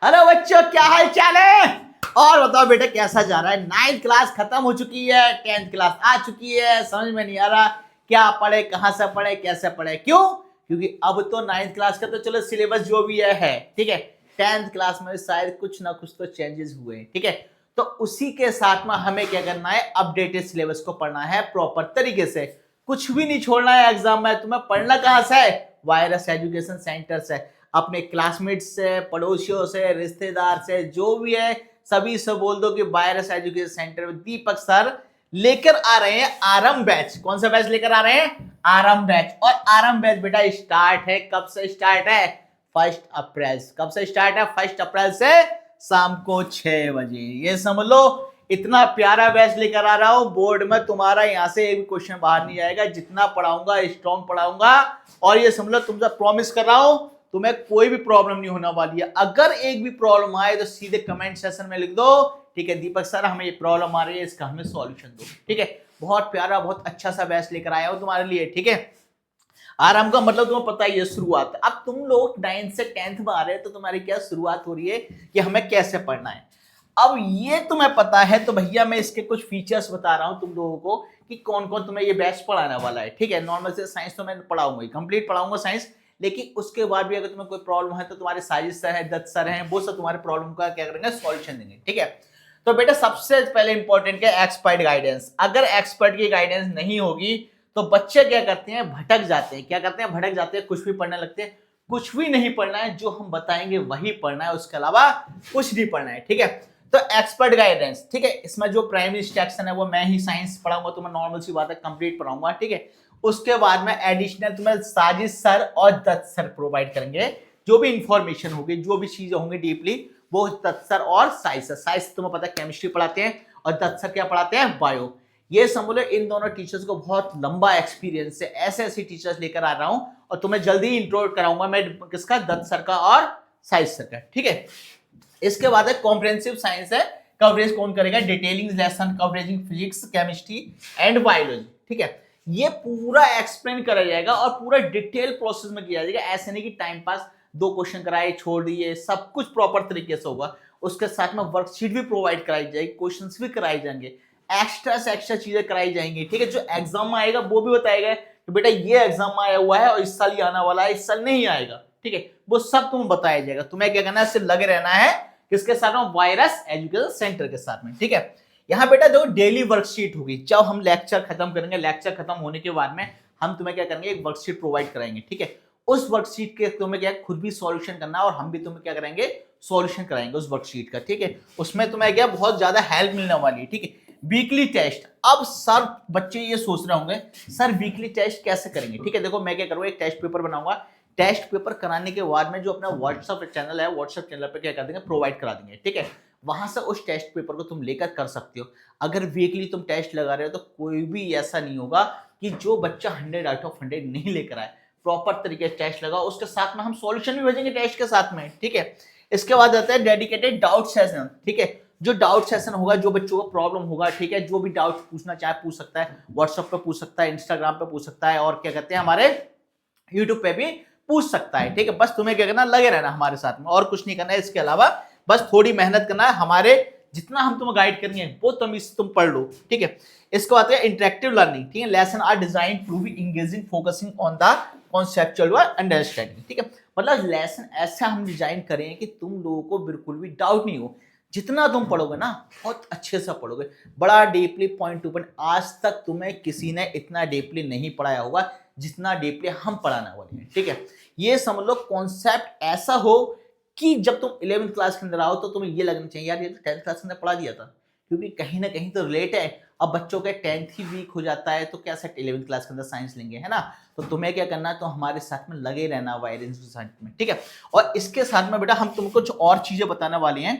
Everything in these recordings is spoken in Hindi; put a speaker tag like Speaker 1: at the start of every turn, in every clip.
Speaker 1: हेलो बच्चों, क्या हाल चाल है? और बताओ बेटा, कैसा जा रहा है? 9th क्लास खत्म हो चुकी है, 10th क्लास आ चुकी है। समझ में नहीं आ रहा क्या पढ़े, कहां से पढ़े, कैसे पढ़े? क्यों? क्योंकि अब तो 9th क्लास का तो चलो सिलेबस जो भी है, ठीक है। 10th क्लास में शायद कुछ ना कुछ तो चेंजेस हुए हैं, ठीक है। तो उसी के साथ में हमें क्या करना है, अपडेटेड सिलेबस को पढ़ना है प्रॉपर तरीके से। कुछ भी नहीं छोड़ना है एग्जाम में। तुम्हें पढ़ना कहां से है? वायरस एजुकेशन सेंटर से, अपने क्लासमेट से, पड़ोसियों से, रिश्तेदार से, जो भी है सभी से बोल दो कि वायरस एजुकेशन सेंटर में दीपक सर लेकर आ रहे हैं आरंभ बैच। कौन सा बैच लेकर आ रहे हैं? आरंभ बैच। और आरंभ बैच बेटा स्टार्ट है, कब से स्टार्ट है? 1 अप्रैल। कब से स्टार्ट है? 1 अप्रैल से शाम को 6 बजे। ये समझ लो, इतना प्यारा बैच लेकर आ रहा हूं। बोर्ड में तुम्हारा यहां से एक भी क्वेश्चन बाहर नहीं आएगा। जितना पढ़ाऊंगा स्ट्रॉन्ग पढ़ाऊंगा, और ये समझ लो तुमसे प्रॉमिस कर रहा हूं, तुम्हें कोई भी प्रॉब्लम नहीं होने वाली है। अगर एक भी प्रॉब्लम आए तो सीधे कमेंट सेक्शन में लिख दो, ठीक है, दीपक सर हमें ये प्रॉब्लम आ रही है, इसका हमें सॉल्यूशन दो, ठीक है। बहुत प्यारा, बहुत अच्छा सा बैच लेकर आया हूं तुम्हारे लिए, ठीक है। आराम का मतलब तुम्हें पता ही है, शुरुआत। अब तुम लोग 9th से 10th में आ रहे हैं तो तुम्हारी क्या शुरुआत हो रही है कि हमें कैसे पढ़ना है। अब ये तुम्हें पता है तो भैया मैं इसके कुछ फीचर्स बता रहा हूं तुम लोगों को कि कौन कौन तुम्हें ये बैच पढ़ाने वाला है, ठीक है। नॉर्मल से साइंस तो मैं पढ़ाऊंगा, कंप्लीट पढ़ाऊंगा साइंस, लेकिन उसके बाद भी अगर तुम्हें कोई प्रॉब्लम है तो तुम्हारे साजिश सर है, दत्त सर हैं, वो सब तुम्हारे प्रॉब्लम का क्या करेंगे, सॉल्यूशन देंगे, ठीक है। तो बेटा सबसे पहले इंपॉर्टेंट क्या है? Expert guidance. अगर एक्सपर्ट की गाइडेंस नहीं होगी तो बच्चे क्या करते हैं, भटक जाते हैं। क्या करते हैं? भटक जाते हैं, कुछ भी पढ़ने लगते हैं। कुछ भी नहीं पढ़ना है, जो हम बताएंगे वही पढ़ना है, उसके अलावा कुछ नहीं पढ़ना है, ठीक है। तो एक्सपर्ट गाइडेंस, ठीक है, इसमें जो प्राइमरी इंस्ट्रक्शन है वो मैं ही साइंस पढ़ाऊंगा, तो मैं नॉर्मल सी बात है कंप्लीट पढ़ाऊंगा, ठीक है। उसके बाद में एडिशनल तुम्हें साजिश सर और दत्त सर प्रोवाइड करेंगे। जो भी इंफॉर्मेशन होगी, जो भी चीजें होंगी डीपली, वो दत्त सर और साइंस सर। साइंस तुम्हें पता है केमिस्ट्री पढ़ाते हैं, और दत्त सर क्या पढ़ाते हैं? बायो। ये समझ लो इन दोनों टीचर्स को बहुत लंबा एक्सपीरियंस है। ऐसे ऐसे टीचर्स लेकर आ रहा हूं, और तुम्हें जल्दी ही इंट्रो कराऊंगा मैं किसका? दत्त सर का और साइंस सर का, ठीक है। इसके बाद है कॉम्प्रिहेंसिव साइंस है। कवरेज कौन करेगा? Detailing lesson coveraging physics, chemistry and biology, ठीक है। ये पूरा एक्सप्लेन करा जाएगा और पूरा डिटेल प्रोसेस में किया जाएगा। ऐसे नहीं कि टाइम पास 2 क्वेश्चन कराए छोड़ दिए, सब कुछ प्रॉपर तरीके से होगा। उसके साथ में वर्कशीट भी प्रोवाइड कराई जाएगी, क्वेश्चंस भी कराए जाएंगे, एक्स्ट्रा से एक्स्ट्रा चीजें कराई जाएंगी, ठीक है। जो एग्जाम में आएगा वो भी बताएगा कि बेटा ये एग्जाम में आया हुआ है और इस साल ये आने वाला है, इस साल नहीं आएगा, ठीक है। वो सब तुम्हें बताया जाएगा। तुम्हें क्या करना है? सिर्फ लगे रहना है किसके साथ में? वायरस एजुकेशन सेंटर के साथ में, ठीक है। यहाँ बेटा देखो डेली वर्कशीट होगी। जब हम लेक्चर खत्म करेंगे, लेक्चर खत्म होने के बाद में हम तुम्हें क्या करेंगे? एक वर्कशीट प्रोवाइड कराएंगे, ठीक है। उस वर्कशीट के तुम्हें क्या खुद भी सॉल्यूशन करना है, और हम भी तुम्हें क्या करेंगे? सॉल्यूशन कराएंगे उस वर्कशीट का, ठीक है। उसमें तुम्हें क्या बहुत ज्यादा हेल्प मिलने वाली है, ठीक है। Weekly test. अब सर बच्चे ये सोच रहे होंगे सर वीकली टेस्ट कैसे करेंगे, ठीक है। देखो मैं क्या करूंगा, एक टेस्ट पेपर बनाऊंगा। टेस्ट पेपर कराने के बाद में जो अपना व्हाट्सएप चैनल है, व्हाट्सएप चैनल पे क्या कर देंगे? प्रोवाइड करा देंगे, ठीक है। वहां से उस टेस्ट पेपर को तुम लेकर कर सकते हो। अगर वीकली तुम टेस्ट लगा रहे हो तो कोई भी ऐसा नहीं होगा कि जो बच्चा 100 आउट ऑफ 100 नहीं लेकर आए। प्रॉपर तरीके से टेस्ट लगा, उसके साथ में हम सॉल्यूशन भी भेजेंगे टेस्ट के साथ में, ठीक है। इसके बाद आता है डेडिकेटेड डाउट सेशन, ठीक है। जो डाउट सेशन होगा, जो बच्चों को प्रॉब्लम होगा, ठीक है, जो भी डाउट पूछना चाहे पूछ सकता है। व्हाट्सएप पे पूछ सकता है, इंस्टाग्राम पे पूछ सकता है, और क्या कहते हैं हमारे यूट्यूब पे भी पूछ सकता है, ठीक है। बस तुम्हें क्या करना? लगे रहना हमारे साथ में, और कुछ नहीं करना है इसके अलावा। बस थोड़ी मेहनत करना है। हमारे जितना हम तुम्हें गाइड करेंगे वो तुम पढ़ लो, ठीक है। इसको आते हैं इंटरेक्टिव लर्निंग, ठीक है। Lesson are design to be engaging focusing on the conceptual understanding, ठीक है। मतलब लेसन ऐसा हम डिजाइन करें कि तुम लोगों को बिल्कुल भी डाउट नहीं हो। जितना तुम पढ़ोगे ना, बहुत अच्छे से पढ़ोगे, बड़ा डीपली, पॉइंट टू पॉइंट। आज तक तुम्हें किसी ने इतना डीपली नहीं पढ़ाया होगा जितना डीपली हम पढ़ाने वाले हैं, ठीक है। ये समझ लो कॉन्सेप्ट ऐसा हो कि जब तुम 11th क्लास के अंदर आओ तो तुम्हें ये लगना चाहिए यार ये तो 10th क्लास के अंदर पढ़ा दिया था, क्योंकि कहीं ना कहीं तो रिलेट है। अब बच्चों के 10th ही वीक हो जाता है तो कैसे 11th क्लास के अंदर साइंस लेंगे, है ना। तो तुम्हें क्या करना है? तो हमारे साथ में लगे रहना वायरेंस के साथ में, ठीक है। और इसके साथ में बेटा हम तुमको कुछ और चीजें बताने वाले हैं,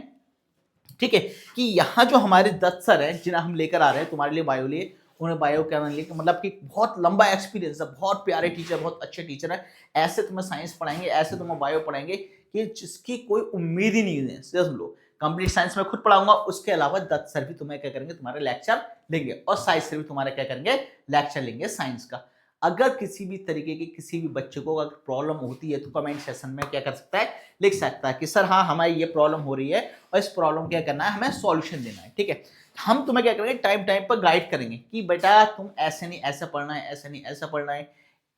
Speaker 1: ठीक है। कि यहाँ जो हमारे दत्त सर है जिन्हें हम लेकर आ रहे हैं तुम्हारे लिए बायो लिए, उन्हें बायो केमिस्ट्री मतलब कि बहुत लंबा एक्सपीरियंस है, बहुत प्यारे टीचर, बहुत अच्छे टीचर है। ऐसे तुम्हें साइंस पढ़ाएंगे, ऐसे तुम्हें बायो पढ़ाएंगे कि जिसकी कोई उम्मीद ही नहीं है। समझ लो, कंप्लीट साइंस में खुद पढ़ाऊंगा, उसके अलावा दत्त सर भी तुम्हें क्या करेंगे? तुम्हारे लेक्चर लेंगे, और साइंस सर भी तुम्हारे क्या करेंगे? लेक्चर लेंगे साइंस का। अगर किसी भी तरीके की किसी भी बच्चे को अगर प्रॉब्लम होती है तो कमेंट सेक्शन में क्या कर सकता है, लिख सकता है कि सर हाँ हमारी ये प्रॉब्लम हो रही है और इस प्रॉब्लम क्या करना है, हमें सॉल्यूशन देना है। ठीक है, हम तुम्हें क्या करेंगे, टाइम टाइम पर गाइड करेंगे कि बेटा तुम ऐसे नहीं ऐसा पढ़ना है, ऐसा नहीं ऐसा पढ़ना है,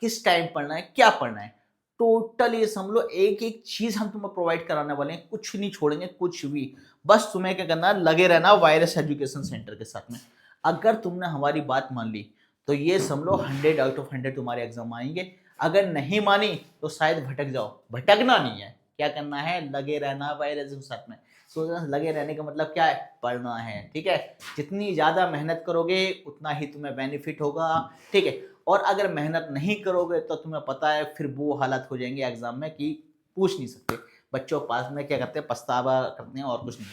Speaker 1: किस टाइम पढ़ना है, क्या पढ़ना है। टोटल ये समझ लो एक एक चीज हम तुम्हें प्रोवाइड कराने वाले हैं, कुछ नहीं छोड़ेंगे कुछ भी। बस तुम्हें क्या करना है, लगे रहना वायरस एजुकेशन सेंटर के साथ में। अगर तुमने हमारी बात मान ली तो ये समझ लो 100 आउट ऑफ 100 तुम्हारे एग्जाम आएंगे। अगर नहीं मानी तो शायद भटक जाओ, भटकना नहीं है, क्या करना है, लगे रहना वायरस के साथ में। तो लगे रहने का मतलब क्या है, पढ़ना है। ठीक है, जितनी ज्यादा मेहनत करोगे उतना ही तुम्हें बेनिफिट होगा। ठीक है, और अगर मेहनत नहीं करोगे तो तुम्हें पता है फिर वो हालत हो जाएंगे एग्जाम में कि पूछ नहीं सकते। बच्चों पास में क्या करते हैं, पछतावा करते हैं और कुछ नहीं।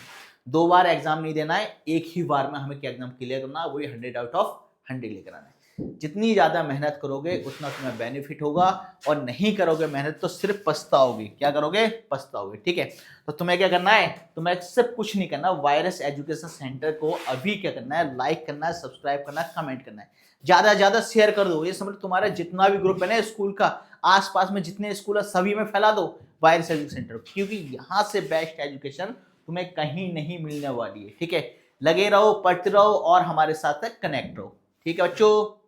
Speaker 1: 2 बार एग्जाम नहीं देना है, एक ही बार में हमें क्या एग्जाम क्लियर करना है, वही 100 आउट ऑफ 100 लेकर आना है। जितनी ज्यादा मेहनत करोगे उतना तुम्हें बेनिफिट होगा, और नहीं करोगे मेहनत तो सिर्फ पछताओगे। क्या करोगे, पछताओगे। ठीक है, तो तुम्हें क्या करना है, तुम्हें सिर्फ कुछ नहीं करना, वायरस एजुकेशन सेंटर को अभी क्या करना है, लाइक करना है, सब्सक्राइब करना है, कमेंट करना है, ज्यादा से ज्यादा शेयर कर दो। ये समझ तुम्हारा जितना भी ग्रुप है ना स्कूल का, आसपास में जितने स्कूल है सभी में फैला दो वायरस एजुकेशन सेंटर, क्योंकि यहाँ से बेस्ट एजुकेशन तुम्हें कहीं नहीं मिलने वाली है। ठीक है, लगे रहो, पढ़ते रहो और हमारे साथ कनेक्ट रहो। ठीक है बच्चों।